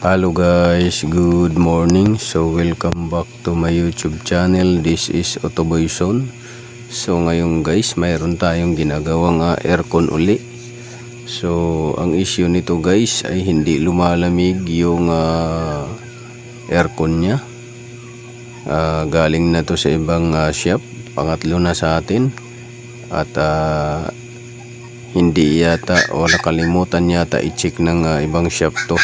Hello guys, good morning. So welcome back to my YouTube channel. This is Otoboy Zone. So ngayon guys, mayroon tayong ginagawang aircon uli. So ang issue nito guys ay hindi lumalamig yung aircon niya. Galing na to sa ibang shop, pangatlo na sa atin. At hindi yata o nakalimutan yata i-check ng ibang shop to.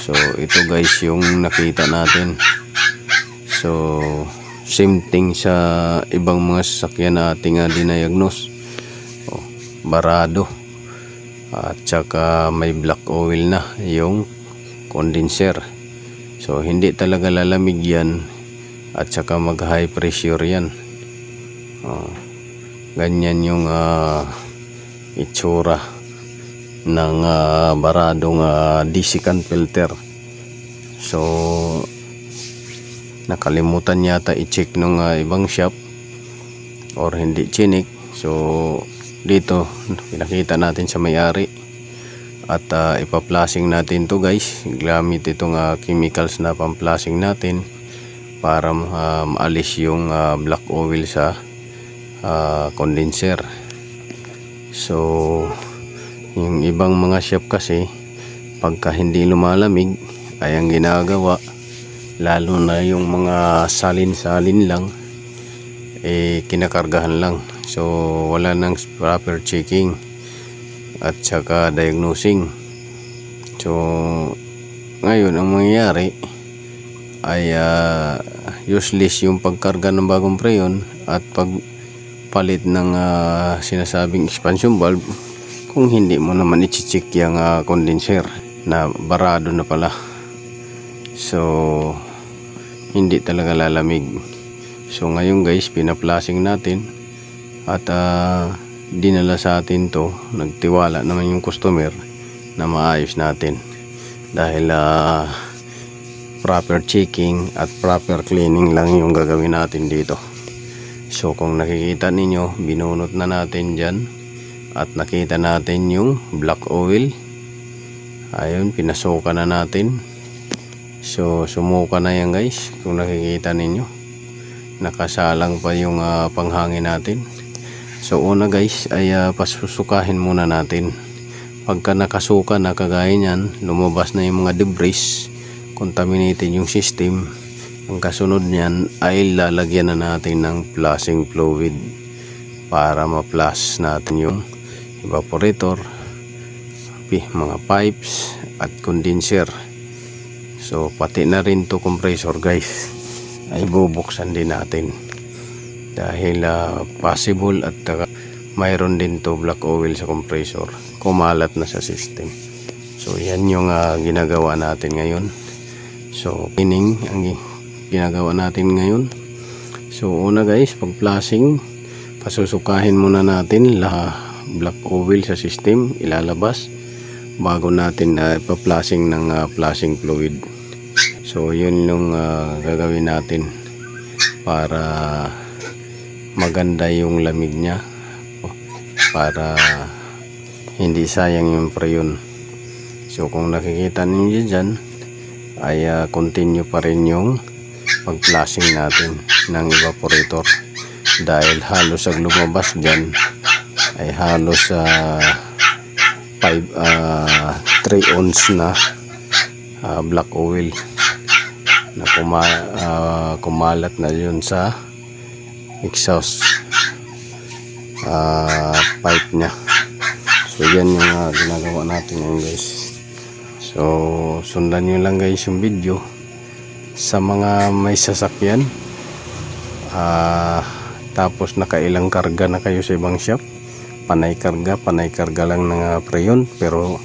So ito guys yung nakita natin. So same thing sa ibang mga sasakyan na ating diniagnose. Barado. At saka may black oil na yung condenser. So hindi talaga lalamig yan. At saka mag high pressure yan. Ganyan yung itsura ng baradong desiccant filter. So nakalimutan yata i-check ng ibang shop or hindi chinik. So dito pinakita natin sa may-ari at ipa-flushing natin to guys. Gamit itong chemicals na pam-flushing natin para maalis yung black oil sa condenser. So yung ibang mga shop kasi pagka hindi lumalamig ay ang ginagawa, lalo na yung mga salin-salin lang, kinakargahan lang. So wala nang proper checking at saka diagnosing. So ngayon ang mangyayari ay useless yung pagkarga ng bagong preyon at pagpalit ng sinasabing expansion valve kung hindi mo naman i-check yung condenser na barado na pala. So hindi talaga lalamig. So ngayon guys, pina-flushing natin at dinala sa atin to. Nagtiwala naman yung customer na maayos natin dahil proper checking at proper cleaning lang yung gagawin natin dito. So kung nakikita ninyo, binunot na natin dyan at nakita natin yung black oil. Ayun, pinasukan na natin. So sumuka na yan guys. Kung nakikita ninyo, nakasalang pa yung panghangin natin. So una guys ay pasusukahin muna natin. Pagka nakasuka na kagaya nyan, lumabas na yung mga debris, contaminated yung system, ang kasunod nyan ay lalagyan na natin ng flushing fluid para ma-flush natin yung evaporator, mga pipes at condenser. So pati na rin to compressor guys ay bubuksan din natin dahil possible at mayroon din to black oil sa compressor, kumalat na sa system. So yan yung ginagawa natin ngayon. So cleaning ang ginagawa natin ngayon. So una guys, pag flushing, pasusukahin muna natin black oil sa system, ilalabas bago natin ipa-flushing ng flushing fluid. So yun yung gagawin natin para maganda yung lamig niya, para hindi sayang yung preyon. So kung nakikita ninyo dyan ay continue pa rin yung pag-flushing natin ng evaporator dahil halos ang lumabas dyan ay halos 3 ounce na black oil na kumalat na yun sa exhaust pipe nya. So yan yung ginagawa natin ngayon guys. So sundan nyo lang guys yung video. Sa mga may sasakyan tapos nakailang karga na kayo sa ibang shop, panay karga lang ng preyon pero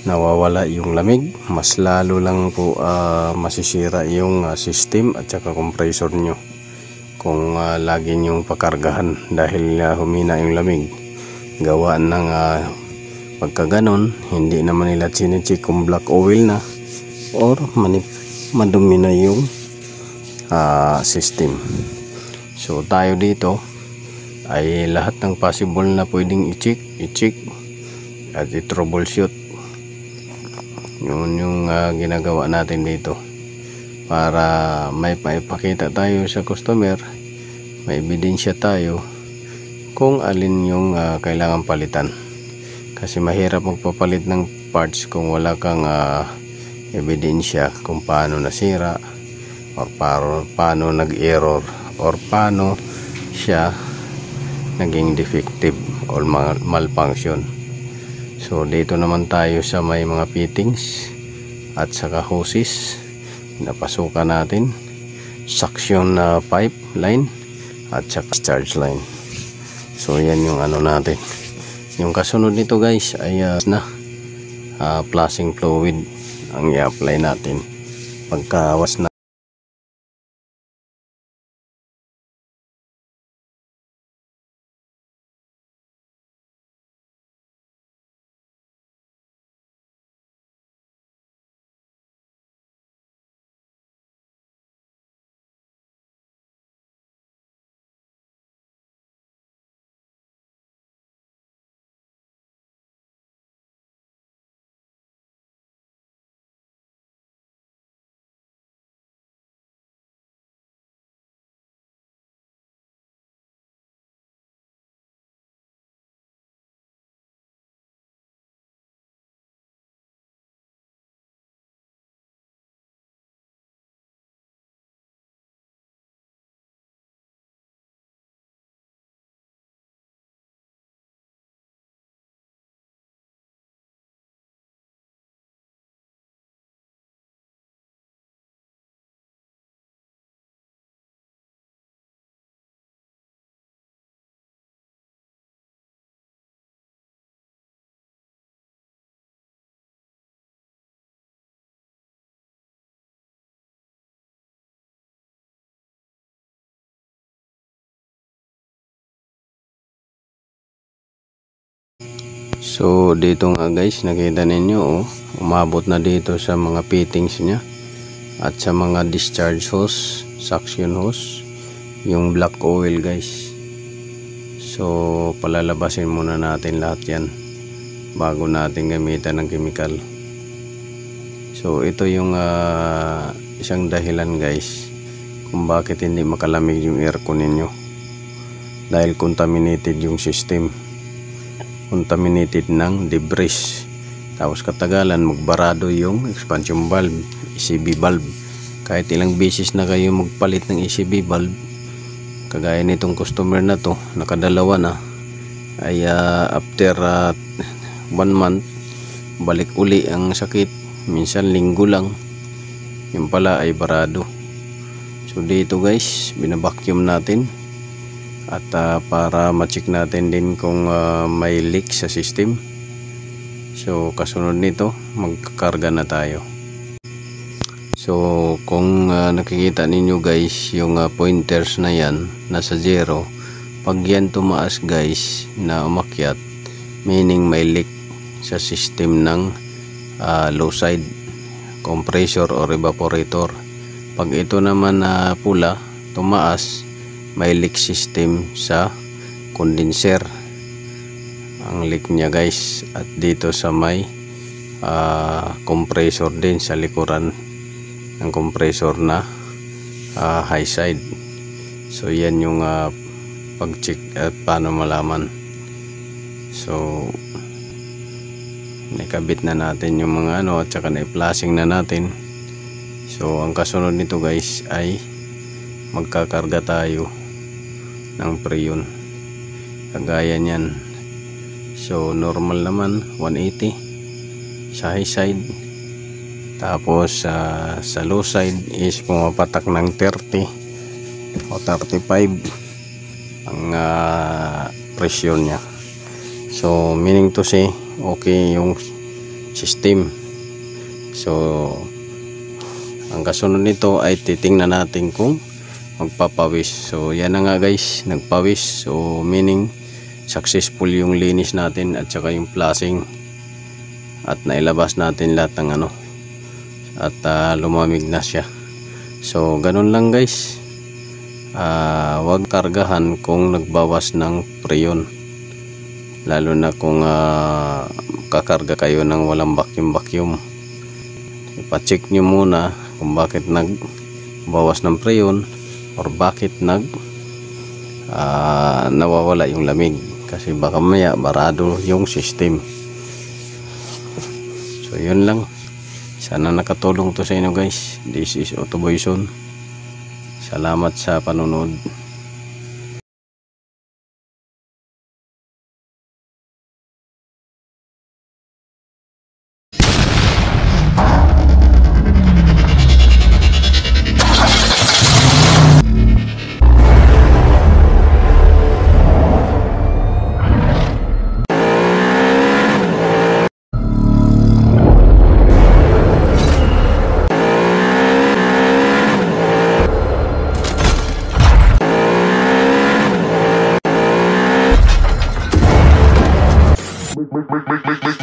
nawawala yung lamig, mas lalo lang po masisira yung system at saka compressor nyo kung lagi nyong pakargahan dahil humina yung lamig. Gawaan ng pagka ganon, hindi naman nila chinecheck kung black oil na or madumi na yung system. So tayo dito ay lahat ng possible na pwedeng i-check at i-troubleshoot Yun yung ginagawa natin dito para may paipakita tayo sa customer, may ebidensya tayo kung alin yung kailangan palitan. Kasi mahirap magpapalit ng parts kung wala kang ebidensya kung paano nasira or paano nag-error or paano siya naging defective or malfunction. So dito naman tayo sa may mga fittings at saka hoses, napasukan natin suction pipe line at saka discharge line. So yan yung ano natin. Yung kasunod nito guys ay flushing fluid ang i-apply natin pagkawas na. So dito nga guys, nakita ninyo umabot na dito sa mga fittings nya at sa mga discharge hose, suction hose, yung black oil guys. So palalabasin muna natin lahat yan bago natin gamitan ng chemical. So ito yung isang dahilan guys kung bakit hindi makalamig yung aircon ninyo, dahil contaminated yung system, contaminated ng debris. Tapos katagalan magbarado yung expansion valve, ECB valve. Kahit ilang beses na kayo magpalit ng ECB valve, kagaya nitong customer na to, nakadalawa na, ay after 1 month balik uli ang sakit, minsan linggo lang, yung pala ay barado. So dito guys, binabacuum natin at para ma-check natin din kung may leak sa system. So kasunod nito, magkakarga na tayo. So kung nakikita ninyo guys, yung pointers na yan nasa 0. Pag yan tumaas guys na umakyat, meaning may leak sa system ng low side compressor or evaporator. Pag ito naman pula, tumaas, may leak system sa condenser ang leak niya guys, at dito sa may compressor din sa likuran ng compressor na high side. So yan yung pag check at paano malaman. So nakabit na natin yung mga at saka na-flashing na natin. So ang kasunod nito guys ay magkakarga tayo ng preyon kagaya nyan. So normal naman 180 sa high side, tapos sa low side is pumapatak ng 30 o 35 ang presyon nya. So meaning to say okay yung system. So ang kasunod nito ay titingnan natin kung magpapawis. So yan na nga guys, nagpawis. So meaning successful yung linis natin at saka yung flushing, at nailabas natin lahat ng at lumamig na siya. So ganun lang guys, wag kargahan kung nagbawas ng preyon, lalo na kung kakarga kayo ng walang vacuum. ipacheck nyo muna kung bakit nagbawas ng preyon or bakit nawawala yung lamig, kasi baka maya barado yung system. So yun lang, sana nakatulong to sa inyo guys. This is Autoboyson. Salamat sa panunod. Make